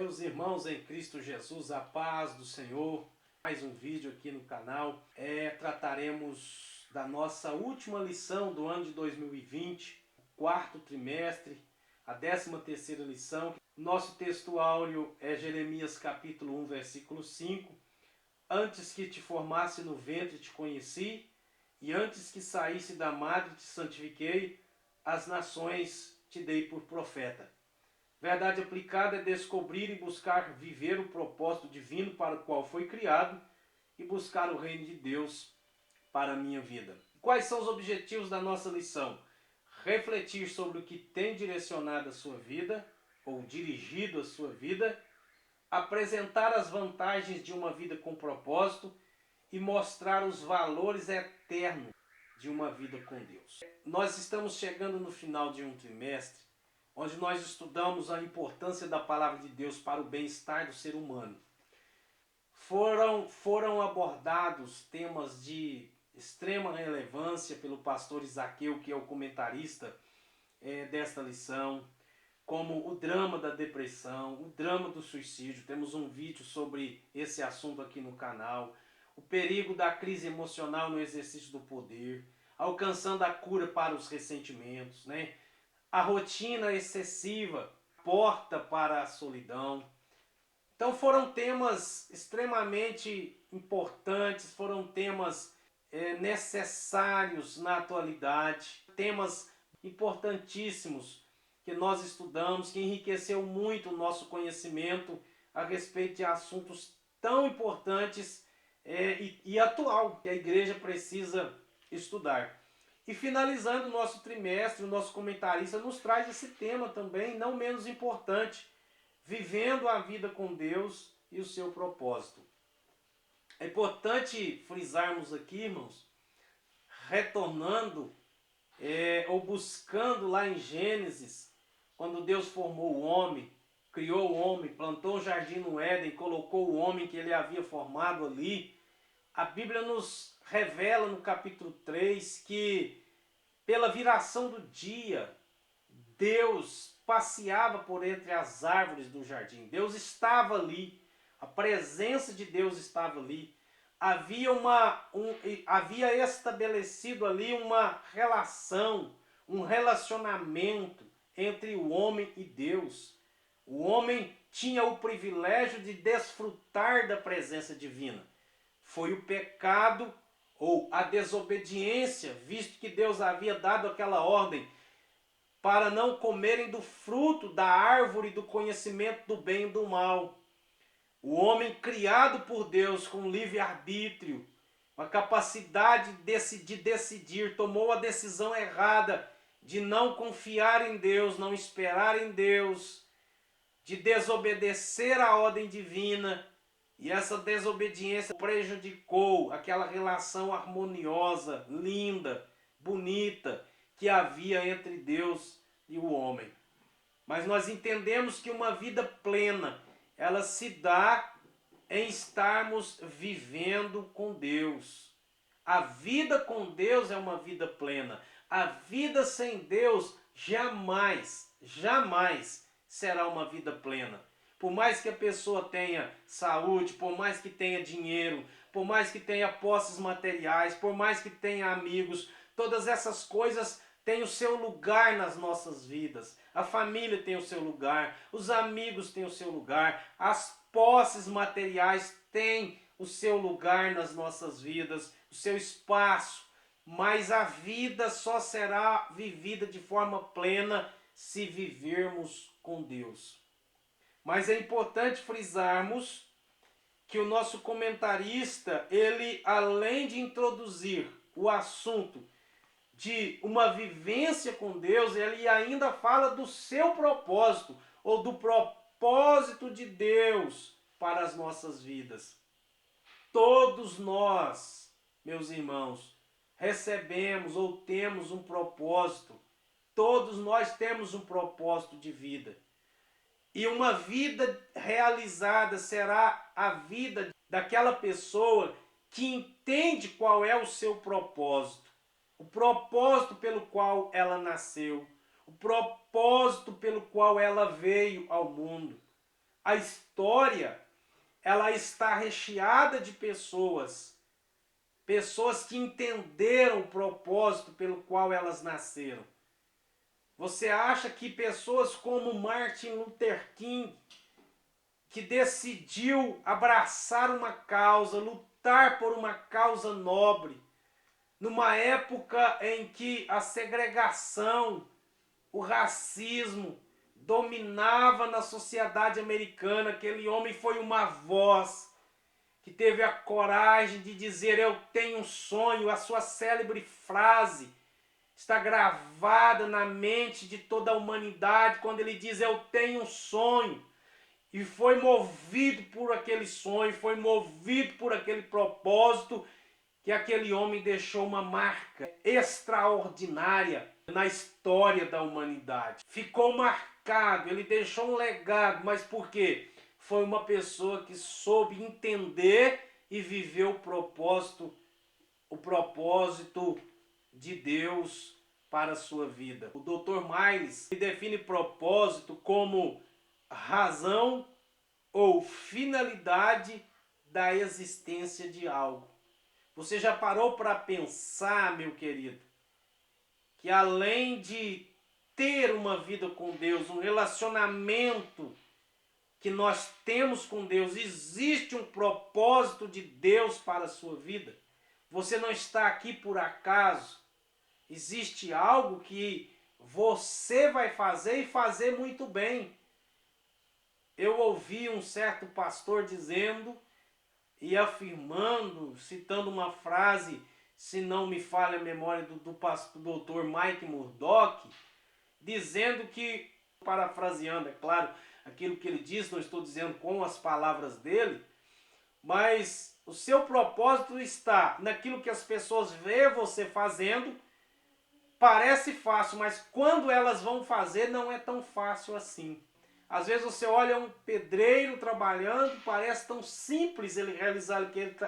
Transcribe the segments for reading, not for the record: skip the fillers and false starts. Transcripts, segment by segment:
Meus irmãos em Cristo Jesus, a paz do Senhor. Mais um vídeo aqui no canal. Trataremos da nossa última lição do ano de 2020, quarto trimestre, a 13ª lição. Nosso texto áureo é Jeremias capítulo 1, versículo 5. Antes que te formasse no ventre te conheci, e antes que saísse da madre te santifiquei, as nações te dei por profeta. Verdade aplicada é descobrir e buscar viver o propósito divino para o qual foi criado e buscar o reino de Deus para a minha vida. Quais são os objetivos da nossa lição? Refletir sobre o que tem direcionado a sua vida ou dirigido a sua vida, apresentar as vantagens de uma vida com propósito e mostrar os valores eternos de uma vida com Deus. Nós estamos chegando no final de um trimestre onde nós estudamos a importância da palavra de Deus para o bem-estar do ser humano. Foram abordados temas de extrema relevância pelo pastor Isaqueu, que é o comentarista desta lição, como o drama da depressão, o drama do suicídio. Temos um vídeo sobre esse assunto aqui no canal. O perigo da crise emocional no exercício do poder, alcançando a cura para os ressentimentos, né? A rotina excessiva, porta para a solidão. Então foram temas extremamente importantes, foram temas necessários na atualidade, temas importantíssimos que nós estudamos, que enriqueceu muito o nosso conhecimento a respeito de assuntos tão importantes e atual que a igreja precisa estudar. E finalizando o nosso trimestre, o nosso comentarista nos traz esse tema também, não menos importante, vivendo a vida com Deus e o seu propósito. É importante frisarmos aqui, irmãos, retornando ou buscando lá em Gênesis, quando Deus formou o homem, criou o homem, plantou um jardim no Éden, colocou o homem que ele havia formado ali. A Bíblia nos revela no capítulo 3 que pela viração do dia, Deus passeava por entre as árvores do jardim. Deus estava ali, a presença de Deus estava ali. Havia estabelecido ali uma relação, um relacionamento entre o homem e Deus. O homem tinha o privilégio de desfrutar da presença divina. Foi o pecado ou a desobediência, visto que Deus havia dado aquela ordem para não comerem do fruto da árvore do conhecimento do bem e do mal. O homem criado por Deus com livre-arbítrio, uma capacidade de decidir, tomou a decisão errada de não confiar em Deus, não esperar em Deus, de desobedecer à ordem divina. E essa desobediência prejudicou aquela relação harmoniosa, linda, bonita que havia entre Deus e o homem. Mas nós entendemos que uma vida plena, ela se dá em estarmos vivendo com Deus. A vida com Deus é uma vida plena. A vida sem Deus jamais, jamais será uma vida plena. Por mais que a pessoa tenha saúde, por mais que tenha dinheiro, por mais que tenha posses materiais, por mais que tenha amigos, todas essas coisas têm o seu lugar nas nossas vidas. A família tem o seu lugar, os amigos têm o seu lugar, as posses materiais têm o seu lugar nas nossas vidas, o seu espaço. Mas a vida só será vivida de forma plena se vivermos com Deus. Mas é importante frisarmos que o nosso comentarista, ele além de introduzir o assunto de uma vivência com Deus, ele ainda fala do seu propósito, ou do propósito de Deus para as nossas vidas. Todos nós, meus irmãos, recebemos ou temos um propósito. Todos nós temos um propósito de vida. E uma vida realizada será a vida daquela pessoa que entende qual é o seu propósito. O propósito pelo qual ela nasceu. O propósito pelo qual ela veio ao mundo. a história, ela está recheada de pessoas que entenderam o propósito pelo qual elas nasceram. Você acha que pessoas como Martin Luther King, que decidiu abraçar uma causa, lutar por uma causa nobre, numa época em que a segregação, o racismo dominava na sociedade americana, aquele homem foi uma voz que teve a coragem de dizer: eu tenho um sonho. A sua célebre frase está gravada na mente de toda a humanidade quando ele diz: eu tenho um sonho. E foi movido por aquele sonho, foi movido por aquele propósito, que aquele homem deixou uma marca extraordinária na história da humanidade. Ficou marcado, ele deixou um legado, mas por quê? Foi uma pessoa que soube entender e viver o propósito de Deus para a sua vida. O Dr. Myers define propósito como razão ou finalidade da existência de algo. Você já parou para pensar, meu querido, que além de ter uma vida com Deus, um relacionamento que nós temos com Deus, existe um propósito de Deus para a sua vida? Você não está aqui por acaso. Existe algo que você vai fazer e fazer muito bem. Eu ouvi um certo pastor dizendo e afirmando, citando uma frase, se não me falha a memória, do pastor Dr. Mike Murdock, dizendo que, parafraseando, é claro, aquilo que ele disse, não estou dizendo com as palavras dele, mas o seu propósito está naquilo que as pessoas veem você fazendo. Parece fácil, mas quando elas vão fazer não é tão fácil assim. Às vezes você olha um pedreiro trabalhando, parece tão simples ele realizar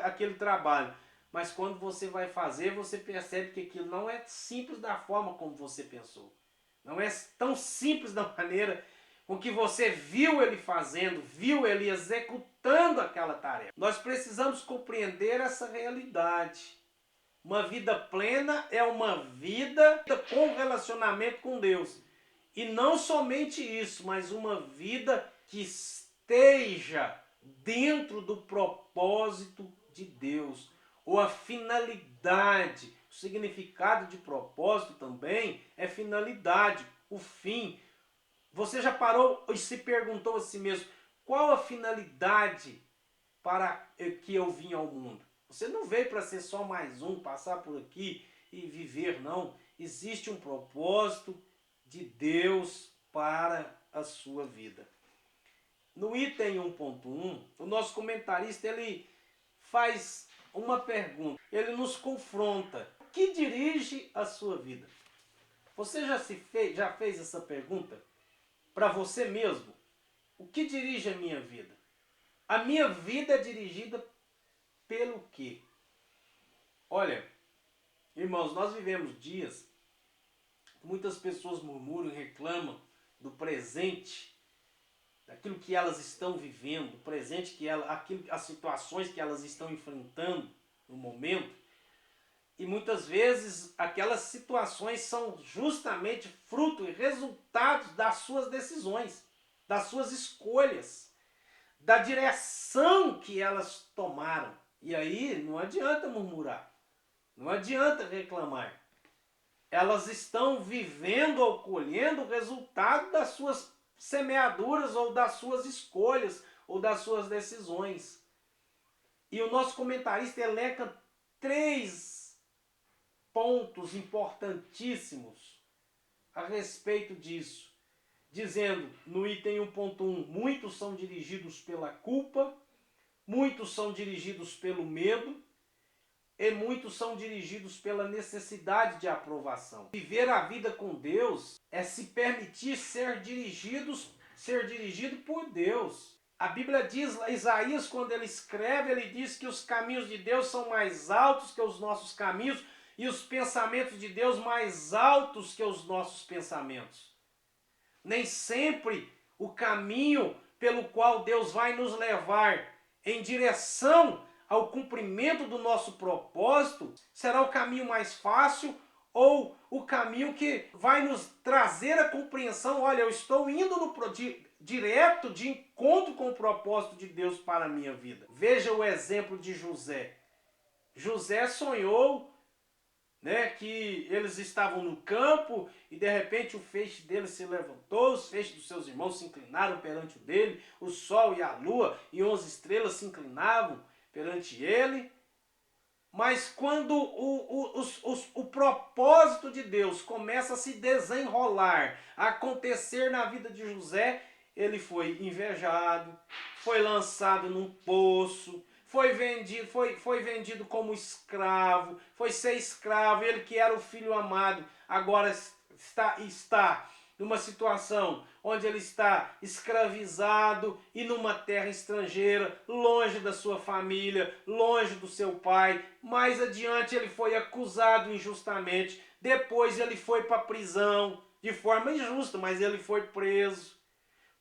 aquele trabalho. Mas quando você vai fazer, você percebe que aquilo não é simples da forma como você pensou. Não é tão simples da maneira com que você viu ele fazendo, viu ele executando aquela tarefa. Nós precisamos compreender essa realidade. Uma vida plena é uma vida com relacionamento com Deus. E não somente isso, mas uma vida que esteja dentro do propósito de Deus. Ou a finalidade. O significado de propósito também é finalidade, o fim. Você já parou e se perguntou a si mesmo: qual a finalidade para que eu vim ao mundo? Você não veio para ser só mais um, passar por aqui e viver, não. Existe um propósito de Deus para a sua vida. No item 1.1, o nosso comentarista ele faz uma pergunta. Ele nos confronta. O que dirige a sua vida? Você já fez essa pergunta para você mesmo? O que dirige a minha vida? A minha vida é dirigida pelo quê? Olha, irmãos, nós vivemos dias, muitas pessoas murmuram e reclamam do presente, daquilo que elas estão vivendo, do presente as situações que elas estão enfrentando no momento. E muitas vezes aquelas situações são justamente fruto e resultados das suas decisões, das suas escolhas, da direção que elas tomaram. E aí não adianta murmurar, não adianta reclamar. Elas estão vivendo ou colhendo o resultado das suas semeaduras ou das suas escolhas ou das suas decisões. E o nosso comentarista elenca 3 pontos importantíssimos a respeito disso, dizendo no item 1.1, muitos são dirigidos pela culpa, muitos são dirigidos pelo medo e muitos são dirigidos pela necessidade de aprovação. Viver a vida com Deus é se permitir ser dirigido por Deus. A Bíblia diz, Isaías, quando ele escreve, ele diz que os caminhos de Deus são mais altos que os nossos caminhos e os pensamentos de Deus mais altos que os nossos pensamentos. Nem sempre o caminho pelo qual Deus vai nos levar em direção ao cumprimento do nosso propósito, será o caminho mais fácil ou o caminho que vai nos trazer a compreensão, olha, eu estou indo direto de encontro com o propósito de Deus para a minha vida. Veja o exemplo de José. José sonhou, né, que eles estavam no campo e de repente o feixe dele se levantou, os feixes dos seus irmãos se inclinaram perante o dele, o sol e a lua e 11 estrelas se inclinavam perante ele. Mas quando o propósito de Deus começa a se desenrolar, a acontecer na vida de José, ele foi invejado, foi lançado num poço, foi vendido como escravo, foi ser escravo, ele que era o filho amado, agora está numa situação onde ele está escravizado e numa terra estrangeira, longe da sua família, longe do seu pai. Mais adiante ele foi acusado injustamente, depois ele foi para a prisão, de forma injusta, mas ele foi preso.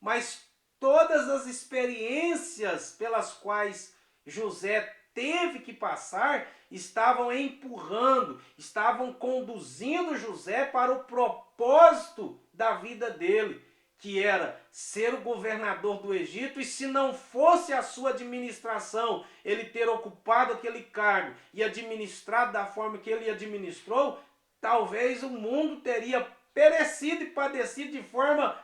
Mas todas as experiências pelas quais José teve que passar estavam empurrando, estavam conduzindo José para o propósito da vida dele, que era ser o governador do Egito, e se não fosse a sua administração, ele ter ocupado aquele cargo e administrado da forma que ele administrou, talvez o mundo teria perecido e padecido de forma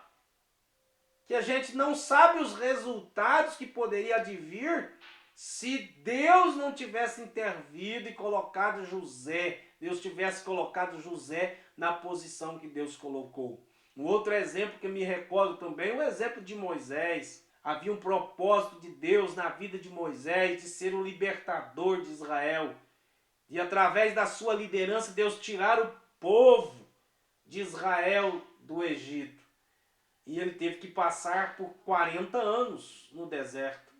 que a gente não sabe os resultados que poderia advir se Deus não tivesse intervido e colocado José, Deus tivesse colocado José na posição que Deus colocou. Um outro exemplo que me recordo também é o exemplo de Moisés. Havia um propósito de Deus na vida de Moisés de ser o libertador de Israel. E através da sua liderança, Deus tirar o povo de Israel do Egito. E ele teve que passar por 40 anos no deserto.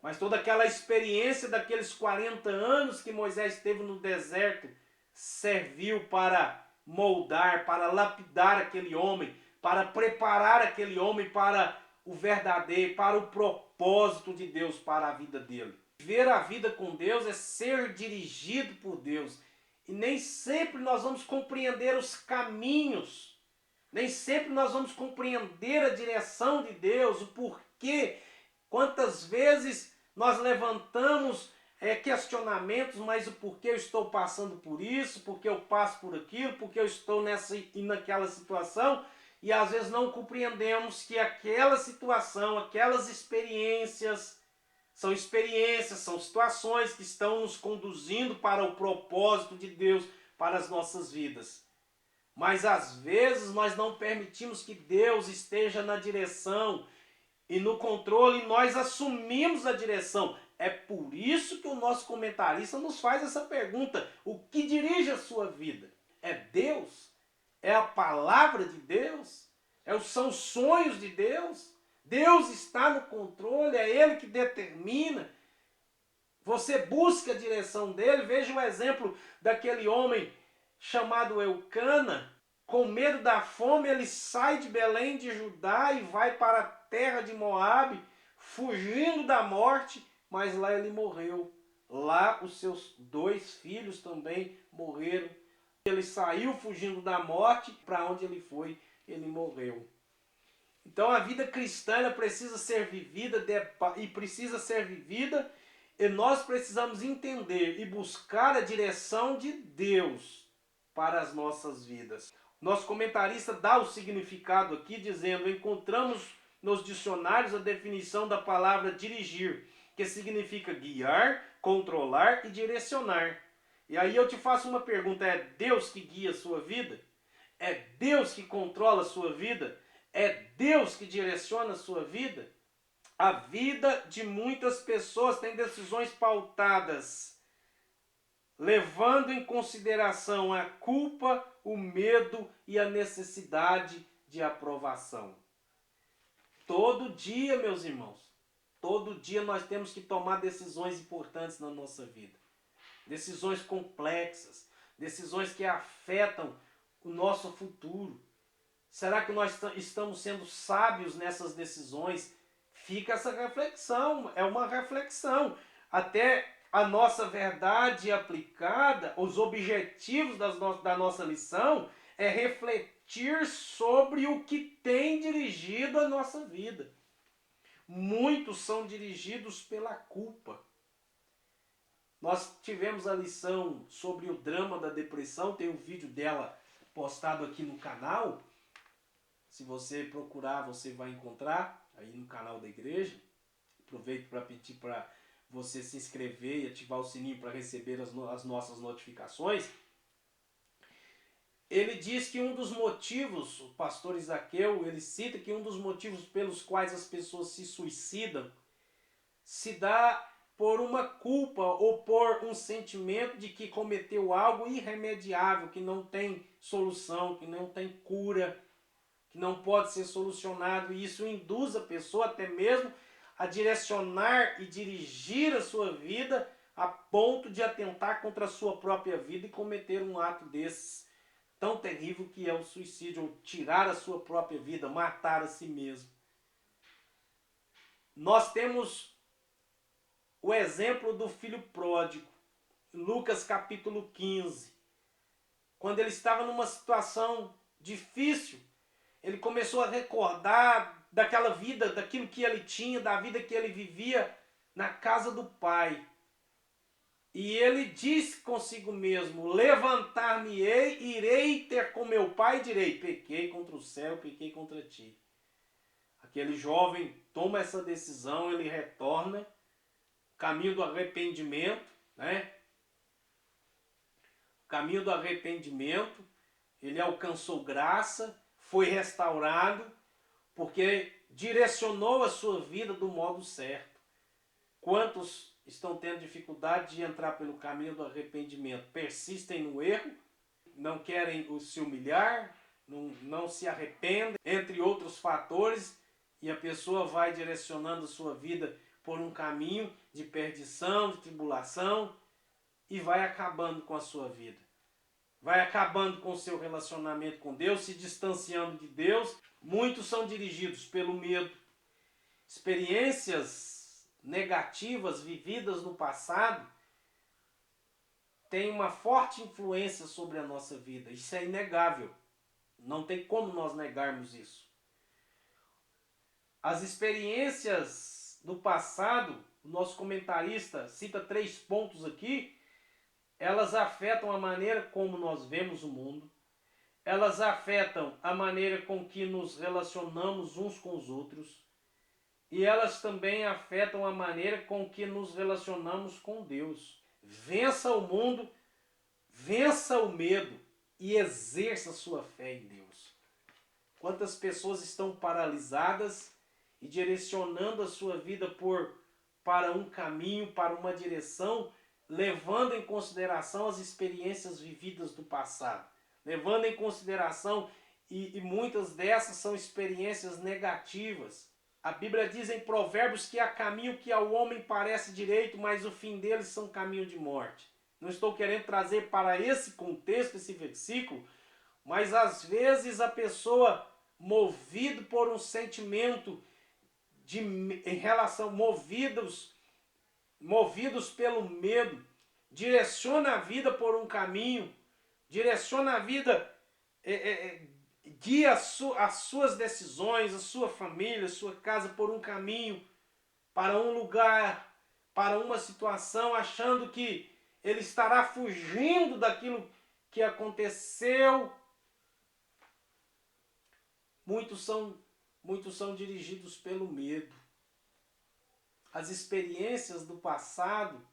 Mas toda aquela experiência daqueles 40 anos que Moisés teve no deserto serviu para moldar, para lapidar aquele homem, para preparar aquele homem para o verdadeiro, para o propósito de Deus para a vida dele. Ver a vida com Deus é ser dirigido por Deus. E nem sempre nós vamos compreender os caminhos, nem sempre nós vamos compreender a direção de Deus, o porquê. Quantas vezes nós levantamos questionamentos, mas o porquê eu estou passando por isso, porque eu passo por aquilo, porque eu estou nessa e naquela situação, e às vezes não compreendemos que aquela situação, aquelas experiências, são situações que estão nos conduzindo para o propósito de Deus para as nossas vidas. Mas às vezes nós não permitimos que Deus esteja na direção e no controle, e nós assumimos a direção. É por isso que o nosso comentarista nos faz essa pergunta: o que dirige a sua vida? É Deus? É a palavra de Deus? São os sonhos de Deus? Deus está no controle, é Ele que determina. Você busca a direção dele. Veja o exemplo daquele homem chamado Eucana. Com medo da fome, ele sai de Belém de Judá e vai para a terra de Moabe, fugindo da morte, mas lá ele morreu. Lá os seus 2 filhos também morreram. Ele saiu fugindo da morte, para onde ele foi, ele morreu. Então a vida cristã precisa ser vivida e nós precisamos entender e buscar a direção de Deus para as nossas vidas. Nosso comentarista dá o significado aqui dizendo: encontramos nos dicionários a definição da palavra dirigir, que significa guiar, controlar e direcionar. E aí eu te faço uma pergunta: é Deus que guia a sua vida? É Deus que controla a sua vida? É Deus que direciona a sua vida? A vida de muitas pessoas tem decisões pautadas, levando em consideração a culpa, o medo e a necessidade de aprovação. Todo dia, meus irmãos, todo dia nós temos que tomar decisões importantes na nossa vida. Decisões complexas, decisões que afetam o nosso futuro. Será que nós estamos sendo sábios nessas decisões, Fica essa reflexão, é uma reflexão. Até a nossa verdade aplicada, os objetivos da nossa lição é refletir sobre o que tem dirigido a nossa vida. Muitos são dirigidos pela culpa. Nós tivemos a lição sobre o drama da depressão, tem um vídeo dela postado aqui no canal. Se você procurar, você vai encontrar aí no canal da igreja. Aproveito para pedir para você se inscrever e ativar o sininho para receber as nossas notificações. Ele diz que um dos motivos, o pastor Isaqueu, ele cita que um dos motivos pelos quais as pessoas se suicidam se dá por uma culpa ou por um sentimento de que cometeu algo irremediável, que não tem solução, que não tem cura, que não pode ser solucionado, e isso induz a pessoa até mesmo a direcionar e dirigir a sua vida a ponto de atentar contra a sua própria vida e cometer um ato desses tão terrível que é o suicídio, ou tirar a sua própria vida, matar a si mesmo. Nós temos o exemplo do filho pródigo, Lucas capítulo 15. Quando ele estava numa situação difícil, ele começou a recordar daquela vida, daquilo que ele tinha, da vida que ele vivia na casa do pai. E ele disse consigo mesmo: levantar-me-ei, irei ter com meu pai e direi: pequei contra o céu, pequei contra ti. Aquele jovem toma essa decisão, ele retorna, caminho do arrependimento, né? Caminho do arrependimento, ele alcançou graça, foi restaurado, porque direcionou a sua vida do modo certo. Quantos estão tendo dificuldade de entrar pelo caminho do arrependimento? Persistem no erro, não querem se humilhar, não se arrependem, entre outros fatores, e a pessoa vai direcionando a sua vida por um caminho de perdição, de tribulação, e vai acabando com a sua vida. Vai acabando com o seu relacionamento com Deus, se distanciando de Deus. Muitos são dirigidos pelo medo. Experiências negativas vividas no passado têm uma forte influência sobre a nossa vida. Isso é inegável. Não tem como nós negarmos isso. As experiências do passado, o nosso comentarista cita 3 pontos aqui, elas afetam a maneira como nós vemos o mundo, elas afetam a maneira com que nos relacionamos uns com os outros, e elas também afetam a maneira com que nos relacionamos com Deus. Vença o mundo, vença o medo e exerça sua fé em Deus. Quantas pessoas estão paralisadas e direcionando a sua vida para um caminho, para uma direção, levando em consideração as experiências vividas do passado, levando em consideração, e muitas dessas são experiências negativas. A Bíblia diz em Provérbios que há caminho que ao homem parece direito, mas o fim deles são caminho de morte. Não estou querendo trazer para esse contexto, esse versículo, mas às vezes a pessoa, movido por um sentimento em relação, movidos pelo medo, direciona a vida por um caminho, direciona a vida, guia as suas decisões, a sua família, a sua casa por um caminho, para um lugar, para uma situação, achando que ele estará fugindo daquilo que aconteceu. Muitos são dirigidos pelo medo. As experiências do passado,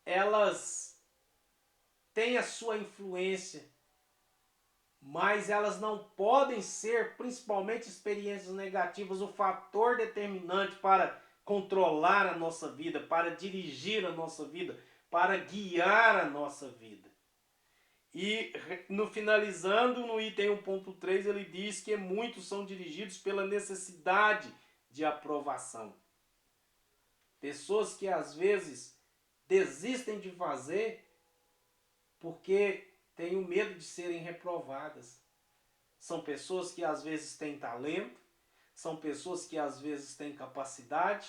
elas têm a sua influência, mas elas não podem ser, principalmente experiências negativas, o fator determinante para controlar a nossa vida, para dirigir a nossa vida, para guiar a nossa vida. E no finalizando, no item 1.3, ele diz que muitos são dirigidos pela necessidade de aprovação. Pessoas que às vezes desistem de fazer porque têm o medo de serem reprovadas. São pessoas que às vezes têm talento, São pessoas que às vezes têm capacidade,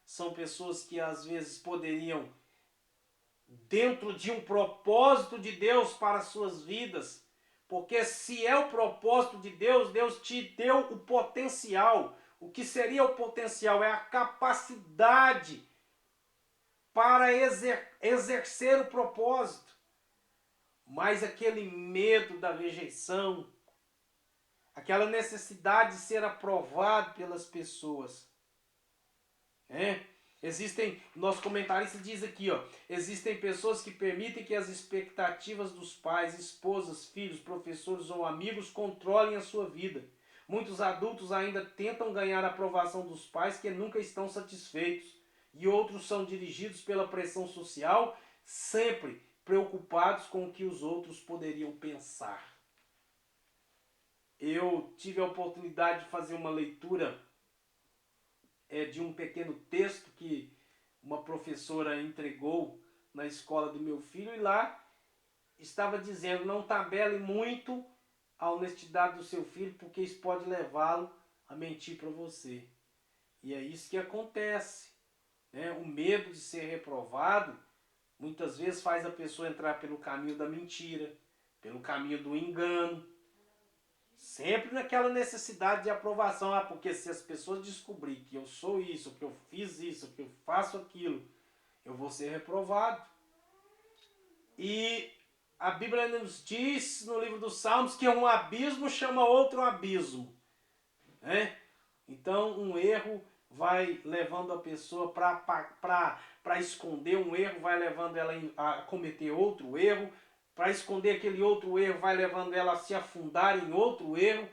são pessoas que às vezes poderiam, dentro de um propósito de Deus para as suas vidas, porque se é o propósito de Deus, Deus te deu o potencial. O que seria o potencial? É a capacidade para exercer o propósito. Mas aquele medo da rejeição, aquela necessidade de ser aprovado pelas pessoas. Existem, nosso comentarista diz aqui, existem pessoas que permitem que as expectativas dos pais, esposas, filhos, professores ou amigos controlem a sua vida. Muitos adultos ainda tentam ganhar a aprovação dos pais que nunca estão satisfeitos. E outros são dirigidos pela pressão social, sempre preocupados com o que os outros poderiam pensar. Eu tive a oportunidade de fazer uma leitura de um pequeno texto que uma professora entregou na escola do meu filho, e lá estava dizendo: não tabele muito a honestidade do seu filho, porque isso pode levá-lo a mentir para você. E é isso que acontece. O medo de ser reprovado muitas vezes faz a pessoa entrar pelo caminho da mentira, pelo caminho do engano, sempre naquela necessidade de aprovação. Porque se as pessoas descobrirem que eu sou isso, que eu fiz isso, que eu faço aquilo, eu vou ser reprovado. E a Bíblia nos diz no livro dos Salmos que um abismo chama outro abismo. Então um erro vai levando a pessoa para esconder um erro, vai levando ela a cometer outro erro. Para esconder aquele outro erro, vai levando ela a se afundar em outro erro.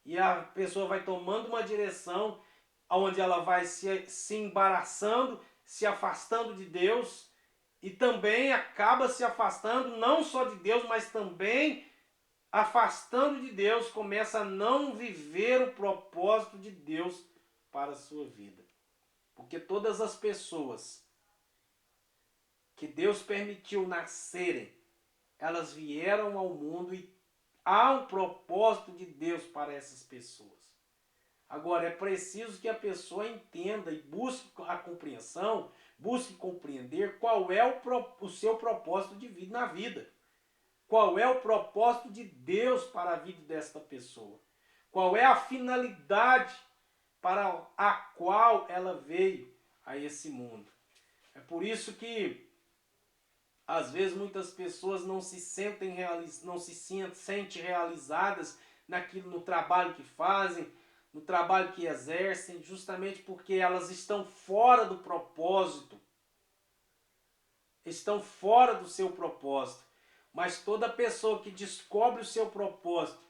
E a pessoa vai tomando uma direção onde ela vai se embaraçando, se afastando de Deus. E também acaba se afastando não só de Deus, mas também afastando de Deus, começa a não viver o propósito de Deus para a sua vida. Porque todas as pessoas que Deus permitiu nascerem, elas vieram ao mundo e há um propósito de Deus para essas pessoas. Agora, é preciso que a pessoa entenda e busque a compreensão, busque compreender qual é o seu propósito de vida na vida. Qual é o propósito de Deus para a vida desta pessoa? Qual é a finalidade para a qual ela veio a esse mundo? É por isso que às vezes muitas pessoas não se sentem realizadas no trabalho que fazem, no trabalho que exercem, justamente porque elas estão fora do propósito, estão fora do seu propósito. Mas toda pessoa que descobre o seu propósito,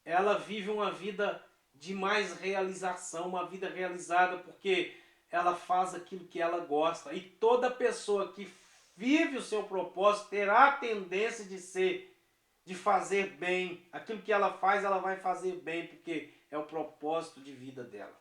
ela vive uma vida de mais realização, uma vida realizada, porque ela faz aquilo que ela gosta. E toda pessoa que vive o seu propósito terá a tendência de fazer bem. Aquilo que ela faz, ela vai fazer bem, porque é o propósito de vida dela.